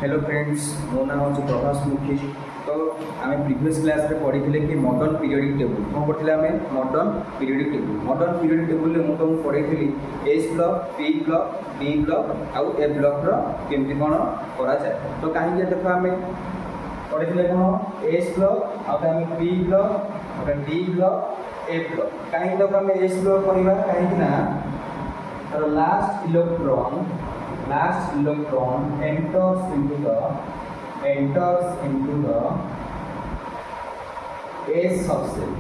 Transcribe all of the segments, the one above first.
Hello friends, मो नाम हूँ प्रभास मुखी। तो आम प्रीवियस क्लास रे पढ़ी कि मॉडर्न पीरियडिक टेबल कौन पढ़ते आम मॉडर्न पीरियडिक टेबल में तुमको पढ़ी S block, P block, D block आउ ए ब्लॉक केमती कौन कराए। तो कहीं देख आम पढ़ी कौन एस ब्लॉक आम पी ब्लॉक डी ब्लॉक ए ब्लॉक। कहीं देख आम एस ब्लॉक पढ़ा कहीं last electron enters into the S subset.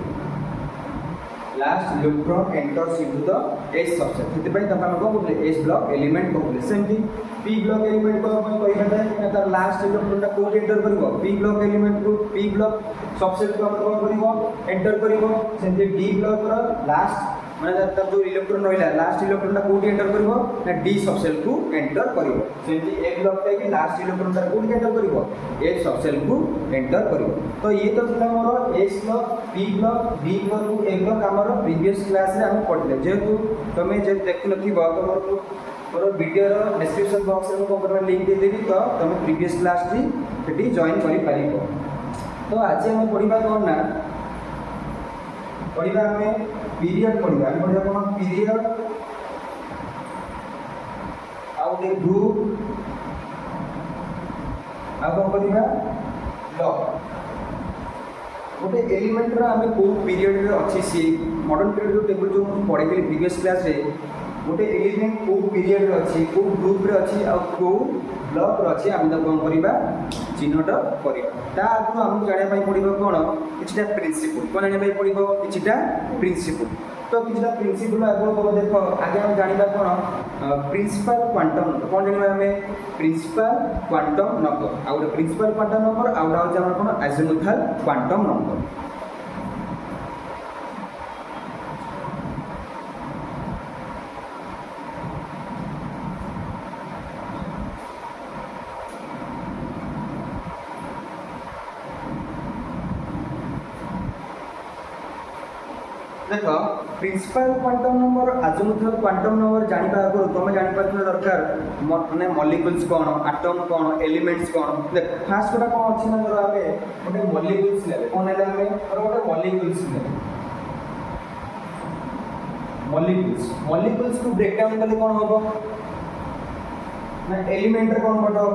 Last electron enters into the S subset. ସେଥିପାଇଁ ତାକୁ ଆମେ କଣ କହିଲେ S block element କହିଲେ। ସେମିତି P block element କଣ କହିବା ଯେ ତାର ଲାଷ୍ଟ ଇଲେକ୍ଟ୍ରନ୍ ଟା କୋଉଠି ଏଣ୍ଟର କରିବ? P block element କୁ P block subset କୁ ଆମେ କଣ କରିବ? ଏଣ୍ଟର କରିବ। ସେମିତି D block ର ଲାଷ୍ଟ माने तार जो इलेक्ट्रॉन रहिला लास्ट इलेक्ट्रॉन टा कोठी एंटर करिवो ना डी सबसेल को एंटर करिवो। सेमती ए ब्लॉक पे कि लास्ट इलेक्ट्रॉन टा कोठी एंटर करिवो ए सबसेल को एंटर करिवो। तो ये तो थिला मोर S block, P block, D block को ए ब्लॉक हमर प्रीवियस क्लास रे हम पढले। जेतु तमे जे देखु नथिबो तमर मोर वीडियो रो डिस्क्रिप्शन बॉक्स रे को करबा लिंक दे देबी तो तमे प्रीवियस क्लास टी सेठी जॉइन करि पारिबो। तो आज हम पढिबा कोन ना पढ़ा आम पीरियड पढ़ा कौन पीरियड आउे ग्रुप कौन करवा ब्लॉक। गोटे एलिमेंट आम कौ पीरियड अच्छी सी मॉडर्न पीरियड टेबल जो पढ़ी प्रीवियस क्लास रे गोटे एलिमेंट कौ पीरियड अच्छी कौ ग्रुप रे अच्छी आ कौ ब्लॉक रे अच्छी आम कौन करवा चिन्हट करवा। आगु आमको जाना पड़ो कौन कि प्रिंसिपल कौन जाना पड़ो कि प्रिंसिपल। तो कि प्रिंसिपल आगे देख आगे हम जाना कौन प्रिंसिपल क्वांटम नंबर कौन जाना आम प्रिंसिपल क्वांटम नंबर आ गए प्रिंसिपल क्वांटम नंबर आउटा हूँ कौन एजिमुथल क्वांटम नंबर। देख principal quantum number azimuthal quantum number जानिबा आगु तुम जानि पाथले दरकार माने मॉलिक्यूल्स कौन एटम कौन एलिमेंट्स कौन। देख फास्ट कोटा कौन अछि ना धर आमे गोटे मॉलिक्यूल्स लेबे कौन हैला आमे और गोटे मॉलिक्यूल्स लेबे मॉलिक्यूल्स को ब्रेक डाउन कले कौन होबो ना एलिमेंट रे कौन बटो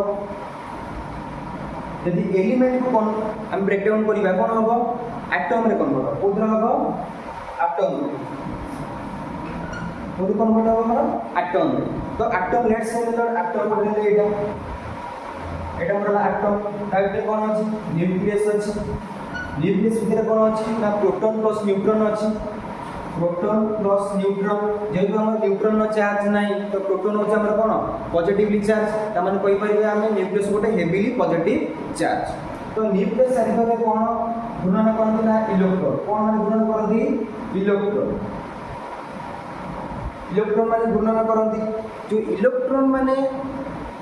यदि एलिमेंट को कौन हम ब्रेक डाउन करिबा कौन होबो एटम रे कौन बटो कोदरा होबो एटम कोदि कौन बटो हमर एटम। तो एटम लेट्स से एटम बोले एटा मोर एटम ताइटे कौन अछि न्यूक्लियस अछि न्यूक्लियस भितर कौन अछि ना प्रोटॉन प्लस न्यूट्रॉन अछि प्रोटॉन प्लस न्यूट्रॉन जेतु हमर न्यूट्रॉन नो चार्ज नाही तो प्रोटॉन होछ हमर कौन पॉजिटिवली चार्ज त माने कहि परिबे हम न्यूक्लियस गोटे हेवीली पॉजिटिव चार्ज। तो न्यूक्लियस चारिपाखे कौन घूर्णन करती ना इलेक्ट्रॉन कौन माने घूर्णन करती इलेक्ट्रॉन माने घूर्णन करती जो इलेक्ट्रॉन माने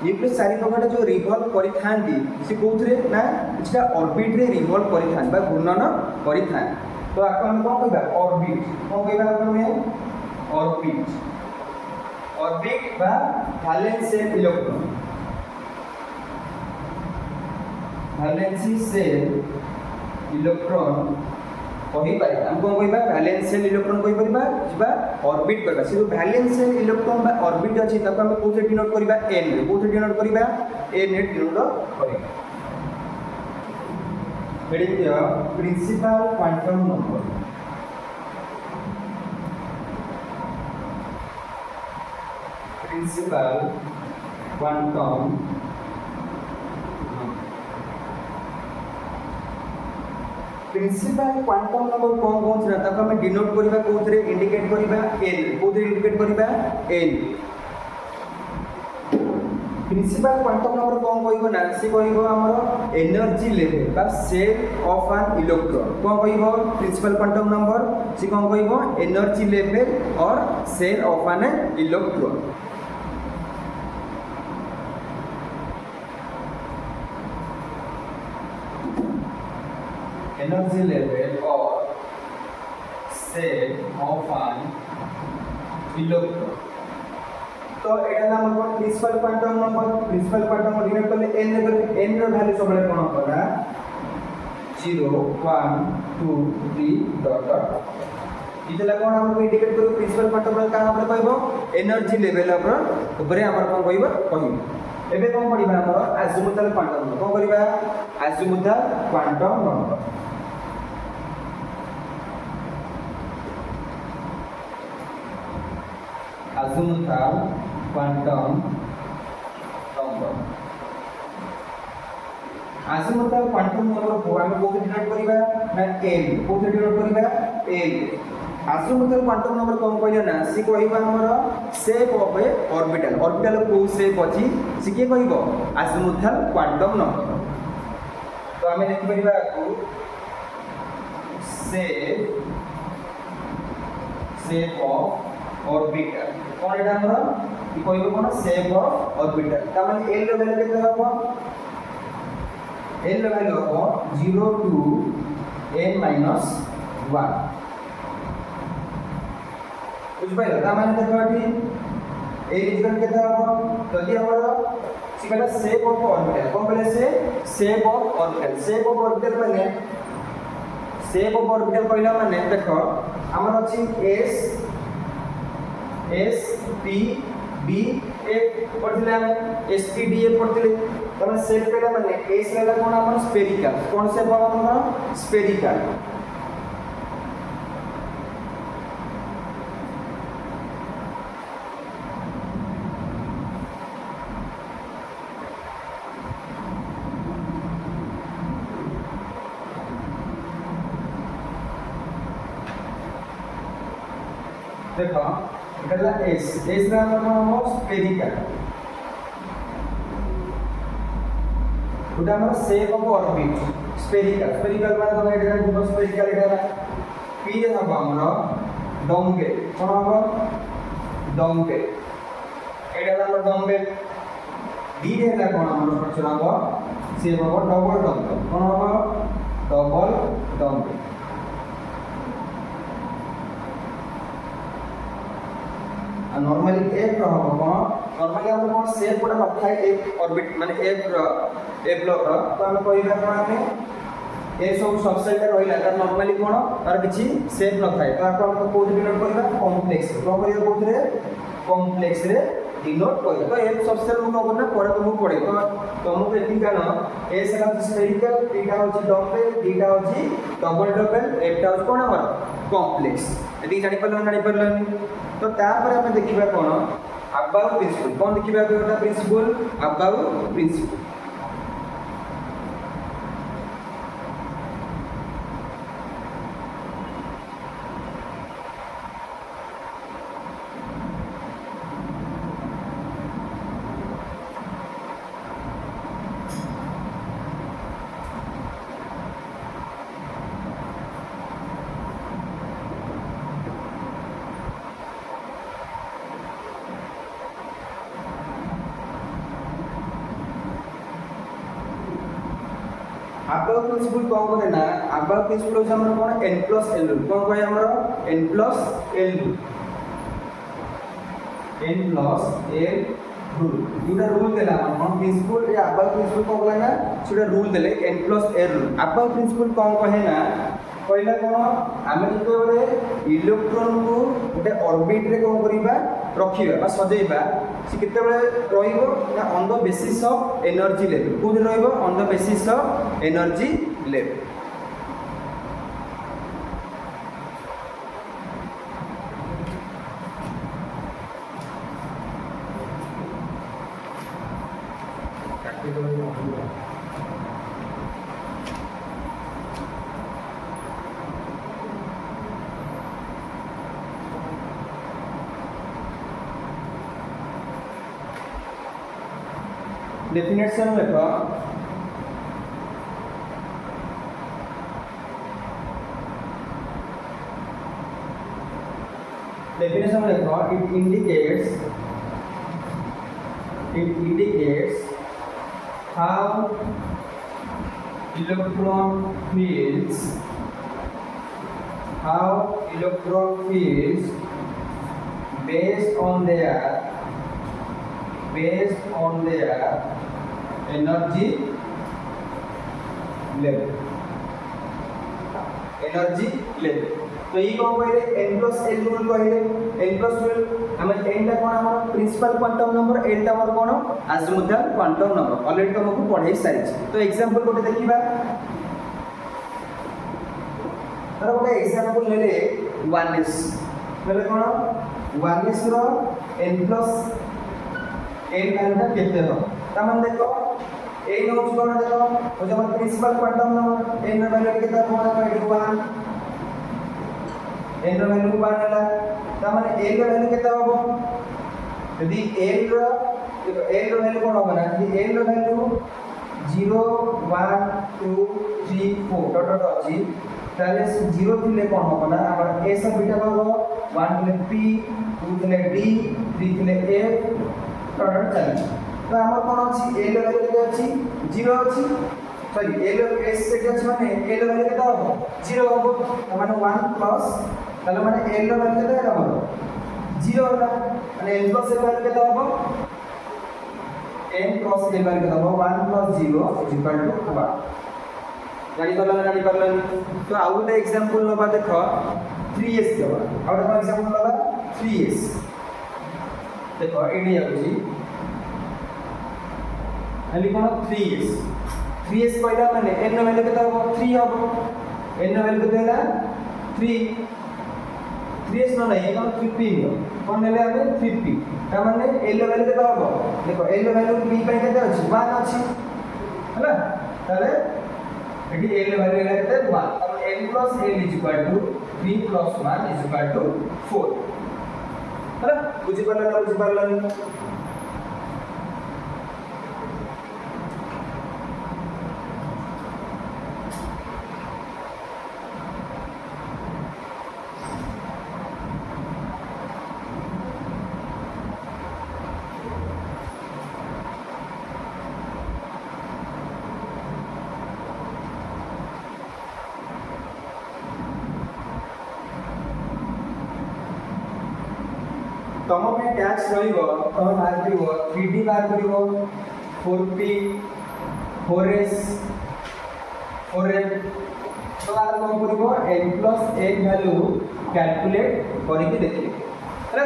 न्यूक्लियस चारिपाखे जो रिवॉल्व करि थांती से कोथरे ना किछटा ऑर्बिट रे रिवॉल्व करि थां बा घूर्णन करि थां। तो आको हम कोन कहबा ऑर्बिट कोन कहबा हम ऑर्बिट बा valence electron valency cell electron कहि पारे हम कोन कहबा वैलेंस सेल इलेक्ट्रॉन कहि परिबा जिबा ऑर्बिट करबा से जो वैलेंस सेल इलेक्ट्रॉन बा ऑर्बिट अछि ताको हम कोथे डिनोट करबा n रे कोथे डिनोट करबा n रे डिनोट करबा। हेडिंग दिया principal quantum number principal quantum principal quantum number कौन कौन छै तक हम डिनोट करबा कोथरे इंडिकेट करबा n कोथरे इंडिकेट करबा n। प्रिंसिपल क्वांटम नंबर कौन कहबो ना से कहबो हमर एनर्जी लेवल बा सेल ऑफ एन इलेक्ट्रॉन कौन कहबो प्रिंसिपल क्वांटम नंबर से कौन कहबो एनर्जी लेवल और shell of an electron. Energy level और सेल ऑफ एन इलेक्ट्रॉन तो एटा नाम कोन प्रिंसिपल क्वांटम नंबर डिनोट करले n रे करले n रो वैल्यू सबले कोन होगा 0 1 2 3 डॉट डॉट इतला कोन हम इंडिकेट करू प्रिंसिपल क्वांटम नंबर का हम कहबो एनर्जी लेवल अपर ऊपरे हमर कोन कहबो एबे कोन पढिबा हमर अजीमुथल क्वांटम नंबर कोन करिबा azimuthal quantum number azimuthal quantum number azimuthal quantum number को हम को डिनोट करिबा ना l को डिनोट करिबा l अजीमुथल क्वांटम नंबर कोन कहले ना सी कहबा हमर शेप ऑफ ए ऑर्बिटल को शेप अछि सी के कहबो अजीमुथल क्वांटम नंबर तो हमें लिख परिबा को शेप ऑफ ऑर्बिटल कोन एटा हमर कि कहबो कोन शेप ऑफ ऑर्बिटल त माने l रो वैल्यू केते हबो l रो वैल्यू हबो 0 टू n माइनस 1 बुझ पाइल त माने देखो एठी a इक्वल केते हबो जदी हमर सिकला शेप ऑफ ऑर्बिटल कोन बोले से शेप ऑफ ऑर्बिटल माने शेप ऑफ ऑर्बिटल कहला माने देखो हमर अछि s p b f पढ़थिले हम s p d f पढ़थिले तमे शेप कहला माने s रहला कोन हमर स्फेरिकल कोन शेप हमर स्फेरिकल देखो इकला s रा हम स्फेरिकल उडा हम शेप ऑफ ऑर्बिट स्फेरिकल माने तो एटा जो स्फेरिकल एटा p रे हम हमरो डम्बेल कोन हम डम्बेल एटा हम डम्बेल d रे ला कोन हमरो स्ट्रक्चर हम शेप ऑफ डबल डम्बेल कोन हम डबल डम्बेल नॉर्मली एक रहबो कोन नॉर्मली हम कोन शेप कोड नथाय एक ऑर्बिट माने एक ब्लॉक तो हम कहिबा कोन हमें ए सब सबसेट रहिला त नॉर्मली कोन तार किछि शेप नथाय तो हम कोड डिनोट करबा कॉम्प्लेक्स तो करिया कोथरे कॉम्प्लेक्स रे डिनोट करबा तो एक सबसेट हम करना परे तुमको पड़े तो तुमको एथि कान ए सेला स्फेरिकल बीटा होछि डबल बीटा होछि डबल एटा होछि कोन हमर कॉम्प्लेक्स एथि जानि परलन तो तापर हमें देखिबा कोन अबाउ प्रिंसिपल कोन देखिबा कोटा principle Aufbau principle Aufbau principle कोन करे ना अबाउ प्रिंसिपल होछ हमर कोन n + l कोन कहे हमर n + l रूल इटा रूल देला हम प्रिंसिपल या अबाउ प्रिंसिपल कोन कहला ना सुडा रूल देले n + l rule Aufbau principle कोन कहे ना कहला कोन हम जतो बेले इलेक्ट्रॉन को गोटे ऑर्बिट रे कोन करिबा रखिबा बा सजेइबा से केते बेले रहिबो ना on the basis of energy level कोन रहिबो on the basis of energy level definition लेखा definition लेखा it indicates how electron feels based on their based on their energy level. Energy level तो ये कौन कहले n plus l रूल कहले n plus l हम n टा कोन हमर प्रिंसिपल क्वांटम नंबर l टा हमर कोन अज़ीमुथल क्वांटम नंबर ऑलरेडी तुमको पढ़ाई सारी तो एग्जांपल कोटे देखिबा तर कोटे एग्जांपल लेले 1s लेले कोन 1s रो n plus l वैल्यू केते हो तमन देखो ए नोट कोन देखो ओ जब प्रिंसिपल क्वांटम नंबर n रो वैल्यू केते कोन है 1 n रो वैल्यू 1 हला त माने l रो वैल्यू केते होबो यदि l रो वैल्यू कोन होबो ना यदि l रो वैल्यू 0 1 2 3 4 डॉट डॉट अछि ताले 0 थिले कोन होबो ना हमर a सब बीटा होबो 1 थिले p 2 थिले d 3 थिले f डॉट डॉट चली तो हमर कोन अछि l रो वैल्यू केते अछि 0 अछि सॉरी l रो s से अछि माने l रो वैल्यू केते होबो 0 होबो माने 1 प्लस তাহলে মানে l এর ভ্যালু কত হবে 0 হলো মানে n প্লাস এর ভ্যালু কত হবে n প্লাস এর ভ্যালু কত হবে 1 প্লাস 0 1 জানি করলেন তো আউ একটা एग्जांपल নবা দেখো 3s দেবা আউ একটা एग्जांपल নবা 3s দেখো এটাই আছে খালি কোন 3s কয়টা মানে n এর ভ্যালু কত হবে 3 হবে n এর ভ্যালু কত হলো 3 3s না নাই এখন 15 কোন নেলে আমি 50 তার মানে l এর ভ্যালু কত হবে দেখো l এর ভ্যালু b পাই কত আছে 1 আছে হলো তাহলে এটি l এর ভ্যালু এর কত 1 তাহলে n plus l is equal to 3 plus 1 is equal to 4 হলো বুঝি পারলেন तम में टैक्स रहिबो तम बाहर करिवो 3d बाहर करिवो 4p 4s 4f तो बाहर कम करिवो n plus n value calculate करिके देखिए है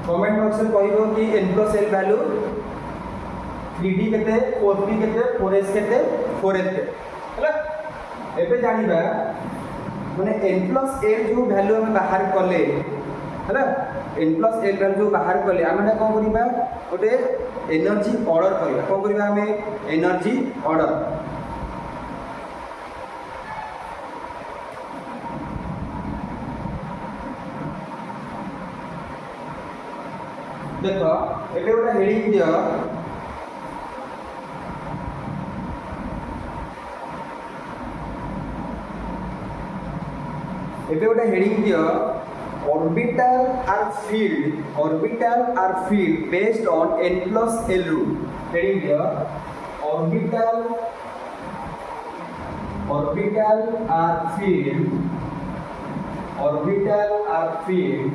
कमेंट बॉक्स में कहिबो कि n plus n value 3d केते 4p केते 4s केते 4f केते है एबे जानिबा माने n plus n जो वैल्यू हम बाहर करले है n plus l वैल्यू बाहर करले आमे कोन करिबा ओटे एनर्जी ऑर्डर करिबा कोन करिबा हमें एनर्जी ऑर्डर देखो एबे ओटा हेडिंग दियो एबे ओटा हेडिंग दियो orbital are filled based on n plus l rule heading here orbital are filled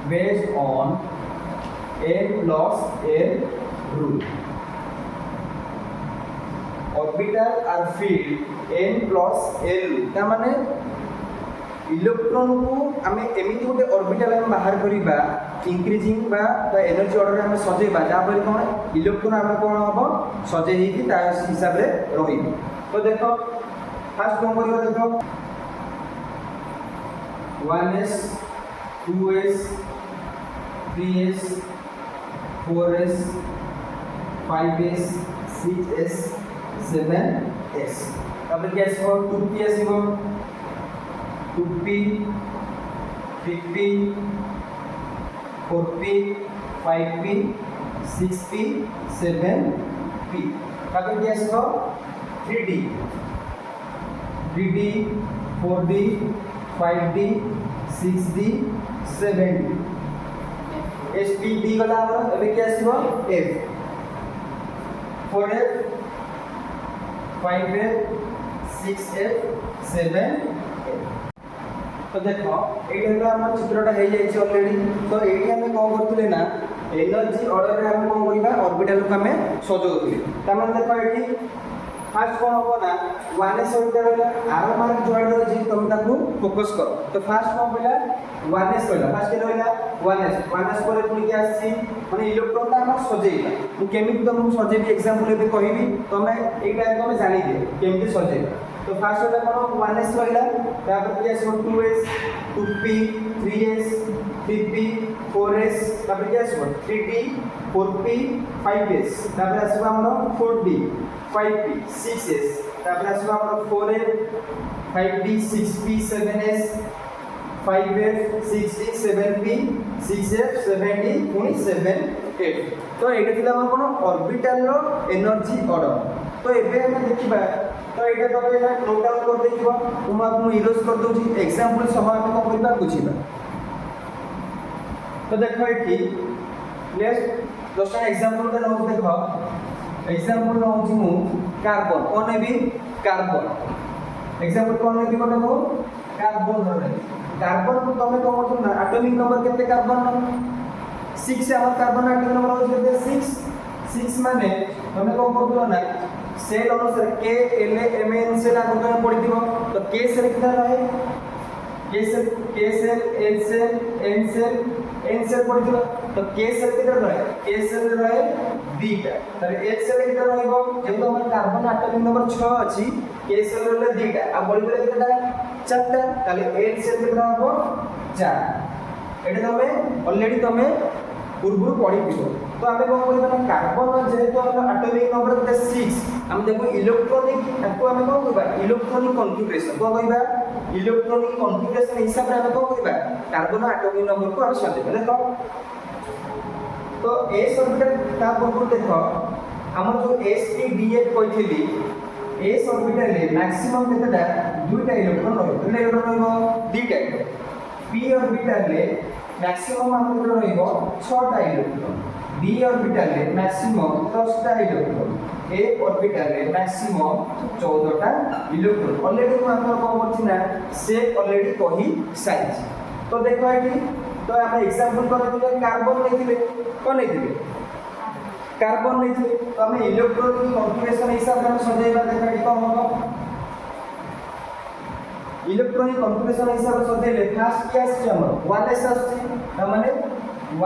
based on n plus l rule orbital are filled n plus l rule ता माने electron को आमे एमिति गोटे ऑर्बिटल हम बाहर करिबा इंक्रीजिंग बा एनर्जी ऑर्डर हम सजेबा जा पर कोन इलेक्ट्रॉन हम कोन हबो सजे ही कि ता हिसाब रे रही तो देखो फर्स्ट कोन करियो देखो 1s 2s 3s 4s 5s 6s 7s अब क्या हो 2ps हो 2p 3p 4p 5p 6p 7p अब क्या हो 3d 4d 5d 6d 7d spd गला अब क्या हो f 4f 5f 6f 7f तो देख ये आम चित्रटा हो जाए ऑलरेडी तो ये आम कौन करते ना एनर्जी ऑर्डर में आम कौन करवा ऑर्बिटल को आम सजाऊे तमें देख ये फास्ट कौन हम ना 1s ऑर्बिटल रहा आर मार्क जो रही तुम ताकू फोकस कर तो फास्ट कौन पड़ा 1s रहा फास्ट के रहा 1s पर पुणी क्या आसी माने इलेक्ट्रॉन ता हम सजेइबा मु केमिति तुमको सजेबी एग्जांपल एबे कहबी तमे एटा तुम जानि दे केमिति सजेबा तो फास्ट वाला कौन 1s रहा तापर क्या आसी 2s 2p 3s 3p 4s तापर क्या आसी 3d 4p 5s तापर आसी हमर 4d 5p 6s तापर आसी हमर 4f 5d 6p 7s 5f 6d 7p 6f 7d पुणी 7f तो एटा थिला हमर कोन ऑर्बिटल रो एनर्जी ऑर्डर तो एबे हम देखिबा तो एटा तो एटा नोट डाउन कर देखिबो तुम आपको इलोस कर दोची एग्जांपल सह हम कोन करबा बुझिबा तो देखो एठी नेक्स्ट दोस्ता एग्जांपल दे नो देखो एग्जांपल नो छि मु कार्बन कोन नेबी कार्बन एग्जांपल कोन नेबी कोन मु कार्बन रे कार्बन को तमे कोन करतो ना एटॉमिक नंबर केते कार्बन 6 से हमर कार्बन एटॉमिक नंबर हो जेते 6 माने तमे कोन करतो ना सेल अनुसार के एल एम एन सेल आगो तमे पढि दिबो तो के सेल कितना रहे के shell L shell N shell पढि दिबो तो के सेल कितना रहे के सेल रहे 2 टा तर एच सेल कितना रहइबो जेतो हमर कार्बन एटॉमिक नंबर 6 अछि के सेल रहले 2 टा आ बळी बळे कितना 4 टा ताले एल सेल कितना हबो 4 एटा तमे ऑलरेडी तमे पूर्व पढ़ी दिबो तो आमे कोन करबा ना कार्बन जेहेतु हम एटॉमिक नंबर के 6 हम देखो इलेक्ट्रॉनिक को आमे कोन करबा इलेक्ट्रॉनिक कॉन्फ़िगरेशन कोन करबा इलेक्ट्रॉनिक कॉन्फ़िगरेशन हिसाब रे आमे कोन करबा कार्बन एटॉमिक नंबर को हम सजेबा देखो तो s ऑर्बिटल का पूर्व देखो हमर जो sp कहथिली s ऑर्बिटल ले मैक्सिमम केतेटा दुईटा इलेक्ट्रॉन रहबो केते इलेक्ट्रॉन रहबो दुईटा p ऑर्बिटल ले मैक्सिमम हमर रहइबो 6 टा इलेक्ट्रॉन d ऑर्बिटल ले मैक्सिमम 10 टा इलेक्ट्रॉन a ऑर्बिटल ले मैक्सिमम 14 टा इलेक्ट्रॉन ऑलरेडी हम हमर कोन करछि ना से ऑलरेडी कही साइज तो देखो एठी तो हम एग्जांपल करथिले कार्बन लेथिले कोन लेथिले कार्बन लेथिले तो हम इलेक्ट्रॉनिक कॉन्फ़िगरेशन हिसाब से हम सजेबा देखा कि कोन हो इलेक्ट्रॉनिक कॉन्फ़िगरेशन हिसाब से सजेले फास्ट क्या आछि हमर 1s आछि त माने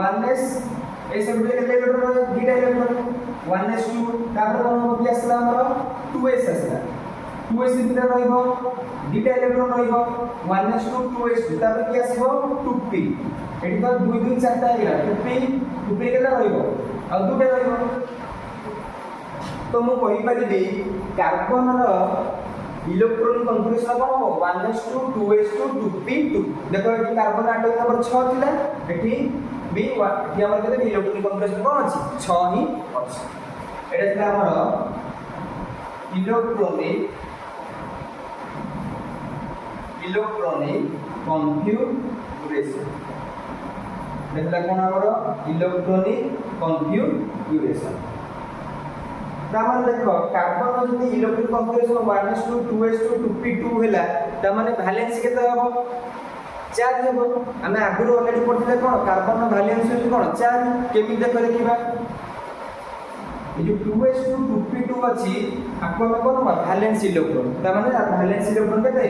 1s ए सब के इलेक्ट्रॉन दुईटा इलेक्ट्रॉन 1s2 तापर कोन हो कि आसला हमर 2s आसला 2s कितना रहइबो दुईटा इलेक्ट्रॉन रहइबो 1s2 2s2 तापर कि आसीबो 2p एठी तो 2 2 4 टा आइला 2p केला रहइबो आ दुईटा रहइबो तो मु कहि पारिबी कार्बन रो इलेक्ट्रॉनिक कॉन्फ़िगरेशन कोन हो 1s2 2s2 2p2 देखो एठी कार्बन एटॉमिक नंबर 6 थिला एठी b कि हमर केते इलेक्ट्रॉनिक कॉन्फ़िगरेशन कोन अछि 6 ही अछि एटा थिला हमर इलेक्ट्रॉनिक कॉन्फ़िगरेशन देखला कोन हमर इलेक्ट्रॉनिक कॉन्फ़िगरेशन तामान देखो कार्बन जति electronic configuration 1s2 2s2 2p2 हैला त माने वैलेंस केते हबो 4 हेबो हमें आगुर ऑलरेडी पढिले कोन कार्बन रो वैलेंस होय कोन 4 केमि देखो देखिबा ए जो 2s2 2p2 अछि आको में कोन वैलेंस इलेक्ट्रॉन त माने वैलेंस इलेक्ट्रॉन केते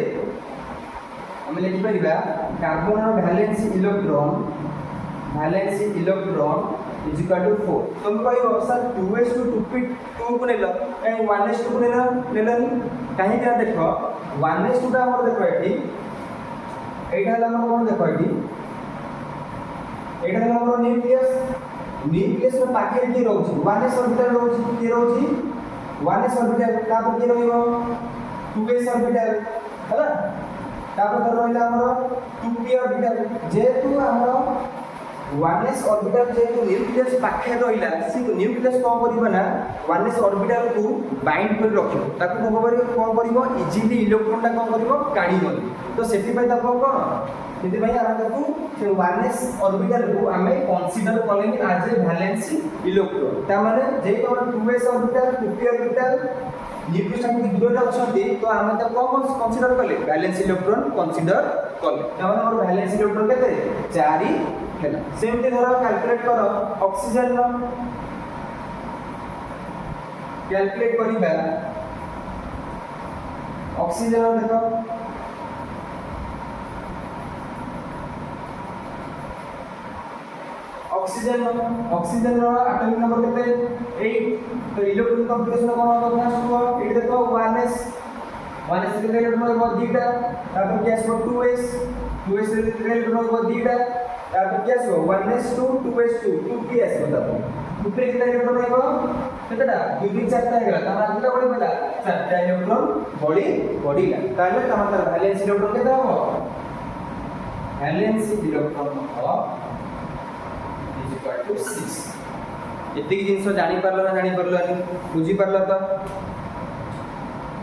हम लिखि परिबा कार्बन रो valence electron is equal to 4 तुम कहियो सर 2s2 2p2 को नेलो कहीं 1s2 को नेलनी कहीं क्या देखो 1s2 टा हमर देखो एठी एटा हला हमर कोन देखो एठी एटा हला हमर न्यूक्लियस में पाखे की रहउछि 1s ऑर्बिटल रहउछि की रहउछि 1s ऑर्बिटल तापर की रहइबो 2s ऑर्बिटल हला तापर रहइला हमर 2p ऑर्बिटल जेतु हमर 1s ऑर्बिटल जेतु न्यूक्लियस पाखे रहिला से न्यूक्लियस कोन करबा ना 1s ऑर्बिटल को बाइंड कर रखियो ताको कोन करबो इजीली इलेक्ट्रॉन ता कोन करबो काढिबो तो सेति पय ताको कोन सेति पय आरा ताको से 1s ऑर्बिटल को हमें कंसीडर करले एज ए वैलेंस इलेक्ट्रॉन ता माने जे तो 2s orbital 2p orbital nucleus ठाकु दूर अछंती तो आमे त कोन कंसीडर करले वैलेंस इलेक्ट्रॉन कंसीडर करले तमाने मोर वैलेंस इलेक्ट्रॉन केते 4 हेला सेमते धर कैलकुलेट कर ऑक्सीजन नो कैलकुलेट करिबा ऑक्सीजन देखो ऑक्सीजन रो एटॉमिक नंबर केते 8 तो इलेक्ट्रॉन कॉन्फ़िगरेशन कोन होता फर्स्ट को 8 देखो 1s 1s के इलेक्ट्रॉन को दीटा तापर गैस को 2s के इलेक्ट्रॉन को दीटा तापर गैस को 1s2 2s2 2ps बताओ ऊपर के इलेक्ट्रॉन को केतेटा 2 3 4 टा हेला तापर आगला बडी पला 4 टा इलेक्ट्रॉन बडीला ताले तमतर वैलेंस इलेक्ट्रॉन केते हो वैलेंस इलेक्ट्रॉन हो to 6 एति जिंस जानि परलो ना जानि परलो बुझी परलो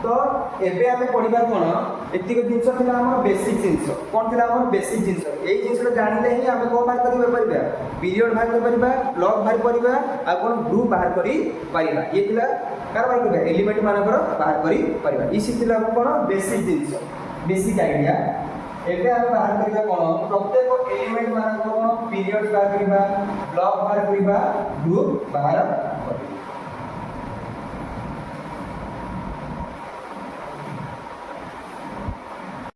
तो एबे हमें पढिबा कोन एति जिंस थिला हमर बेसिक जिंस कोन थिला हमर बेसिक जिंस एई जिंस जानिले ही हमें को बाहर करिबा परिबा पीरियड बाहर कर परिबा ब्लॉक बाहर परिबा आ कोन ग्रुप बाहर करी परिबा ये थिला कार बाहर करिबा एलिमेंट मानकर बाहर करी परिबा ई सिथिला कोन बेसिक जिंस बेसिक आईडिया एबे हम बाहर करिबा कोन प्रत्येक एलिमेंट मानकर पीरियड बाहर करिबा ब्लॉक बाहर करिबा ग्रुप बाहर